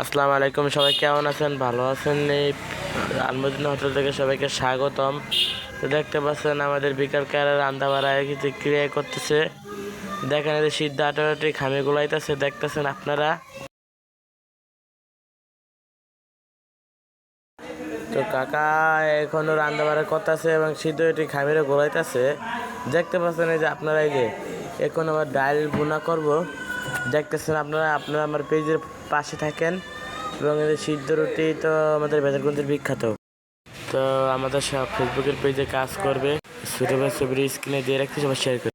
আসসালামু আলাইকুম, সবাই কেমন আছেন? ভালো আছেন? এই আলমদিনা হোটেল থেকে সবাইকে স্বাগতম। তো দেখতে পাচ্ছেন আমাদের বিকাল কালের রান্না বাড়ায় কিছু ক্রিয়া করতেছে। দেখেন এই যে সিদ্ধ আটাটি খামে গুলাইতেছে, দেখতেছেন আপনারা। তো কাকা এখনো রান্না বাড়া করতেছে এবং সিদ্ধ এটি খামিরে গোলাইতেছে। দেখতে পাচ্ছেন এই যে আপনারা, এই যে এখন আবার ডাল ভুনা করব। দেখতেছেন আপনারা আপনারা আমার পেজের পাশে থাকেন। এবং এই যে সিদ্ধ রুটি তো আমাদের বেজারগঞ্জের বিখ্যাত। তো আমাদের সব ফেসবুকের পেজে কাজ করবে, ছোটো ভাই ছবির স্ক্রিনে দিয়ে রাখতে সবাই শেয়ার করবে।